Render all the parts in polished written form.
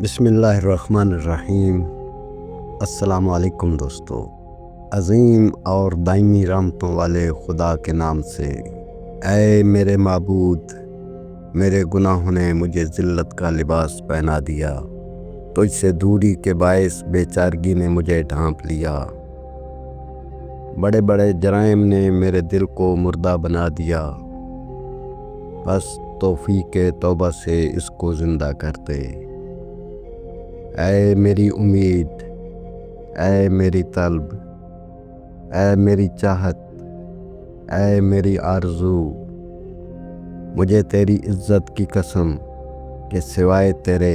بسم اللہ الرحمن الرحیم۔ السلام علیکم دوستو۔ عظیم اور دائمی رحمتوں والے خدا کے نام سے، اے میرے معبود، میرے گناہوں نے مجھے ذلت کا لباس پہنا دیا، تجھ سے دوری کے باعث بے چارگی نے مجھے ڈھانپ لیا، بڑے بڑے جرائم نے میرے دل کو مردہ بنا دیا، بس توفیق توبہ سے اس کو زندہ کر دے۔ اے میری امید، اے میری طلب، اے میری چاہت، اے میری آرزو، مجھے تیری عزت کی قسم کہ سوائے تیرے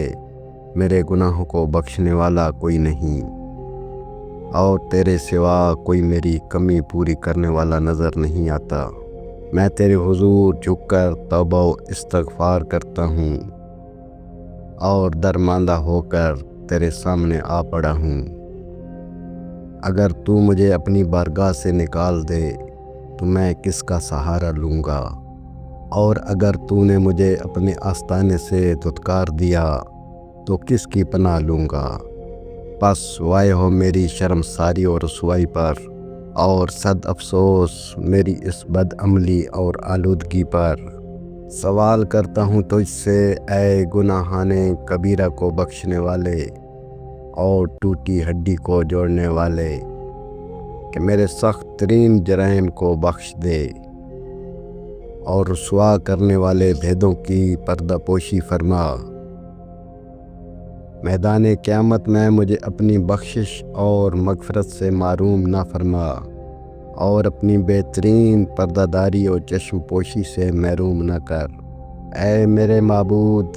میرے گناہوں کو بخشنے والا کوئی نہیں، اور تیرے سوا کوئی میری کمی پوری کرنے والا نظر نہیں آتا۔ میں تیرے حضور جھک کر توبہ و استغفار کرتا ہوں اور درماندہ ہو کر تیرے سامنے آ پڑا ہوں۔ اگر تو مجھے اپنی بارگاہ سے نکال دے تو میں کس کا سہارا لوں گا، اور اگر تو نے مجھے اپنے آستانے سے دھتکار دیا تو کس کی پناہ لوں گا۔ پس وائے ہو میری شرمساری اور رسوائی پر، اور صد افسوس میری اس بد عملی اور آلودگی پر۔ سوال کرتا ہوں تجھ سے، اے گناہان کبیرہ کو بخشنے والے اور ٹوٹی ہڈی کو جوڑنے والے، کہ میرے سخت ترین جرائم کو بخش دے، اور رسوا کرنے والے بھیدوں کی پردہ پوشی فرما۔ میدان قیامت میں مجھے اپنی بخشش اور مغفرت سے محروم نہ فرما، اور اپنی بہترین پردہ داری اور چشم پوشی سے محروم نہ کر۔ اے میرے معبود،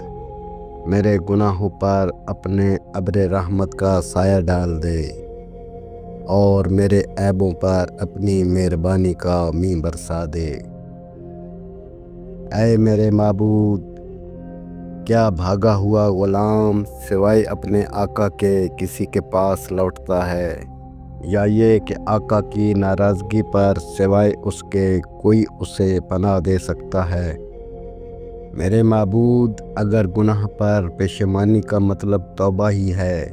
میرے گناہوں پر اپنے ابر رحمت کا سایہ ڈال دے، اور میرے عیبوں پر اپنی مہربانی کا مینہ برسا دے۔ اے میرے معبود، کیا بھاگا ہوا غلام سوائے اپنے آقا کے کسی کے پاس لوٹتا ہے، یا یہ کہ آقا کی ناراضگی پر سوائے اس کے کوئی اسے پناہ دے سکتا ہے؟ میرے معبود، اگر گناہ پر پشیمانی کا مطلب توبہ ہی ہے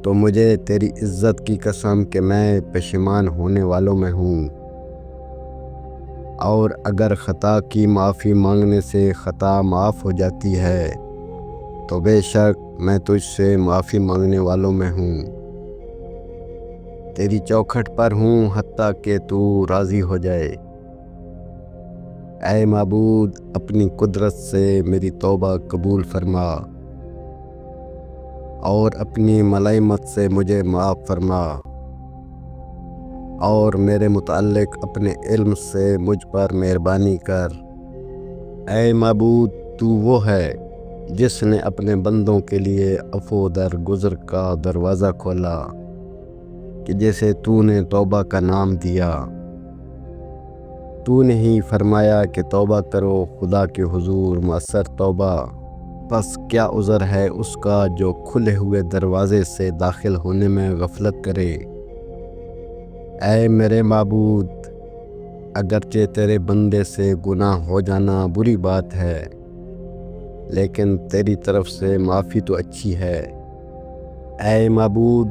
تو مجھے تیری عزت کی قسم کہ میں پشیمان ہونے والوں میں ہوں، اور اگر خطا کی معافی مانگنے سے خطا معاف ہو جاتی ہے تو بے شک میں تجھ سے معافی مانگنے والوں میں ہوں۔ تیری چوکھٹ پر ہوں حتیٰ کہ تو راضی ہو جائے۔ اے معبود، اپنی قدرت سے میری توبہ قبول فرما، اور اپنی ملائمت سے مجھے معاف فرما، اور میرے متعلق اپنے علم سے مجھ پر مہربانی کر۔ اے معبود، تو وہ ہے جس نے اپنے بندوں کے لیے عفو در گزر کا دروازہ کھولا، کہ جسے تو نے توبہ کا نام دیا۔ تو نے ہی فرمایا کہ توبہ کرو خدا کے حضور مؤثر توبہ، پس کیا عذر ہے اس کا جو کھلے ہوئے دروازے سے داخل ہونے میں غفلت کرے۔ اے میرے معبود، اگرچہ تیرے بندے سے گناہ ہو جانا بری بات ہے، لیکن تیری طرف سے معافی تو اچھی ہے۔ اے معبود،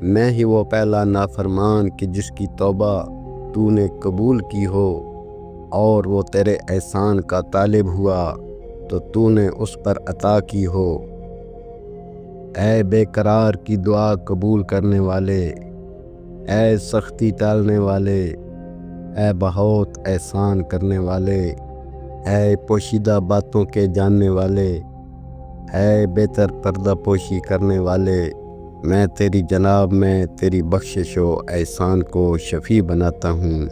میں ہی وہ پہلا نافرمان کہ جس کی توبہ تو نے قبول کی ہو، اور وہ تیرے احسان کا طالب ہوا تو تو نے اس پر عطا کی ہو۔ اے بے قرار کی دعا قبول کرنے والے، اے سختی ٹالنے والے، اے بہت احسان کرنے والے، اے پوشیدہ باتوں کے جاننے والے، اے بہتر پردہ پوشی کرنے والے، میں تیری جناب میں تیری بخشش و احسان کو شفیع بناتا ہوں،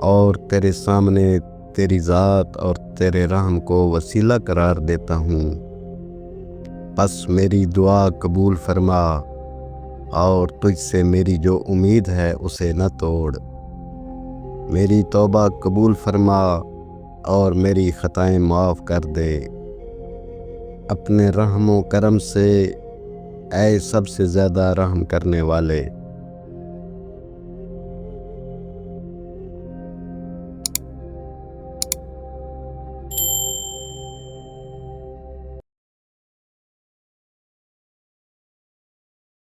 اور تیرے سامنے تیری ذات اور تیرے رحم کو وسیلہ قرار دیتا ہوں۔ پس میری دعا قبول فرما، اور تجھ سے میری جو امید ہے اسے نہ توڑ۔ میری توبہ قبول فرما اور میری خطائیں معاف کر دے۔ اپنے رحم و کرم سے، اے سب سے زیادہ رحم کرنے والے،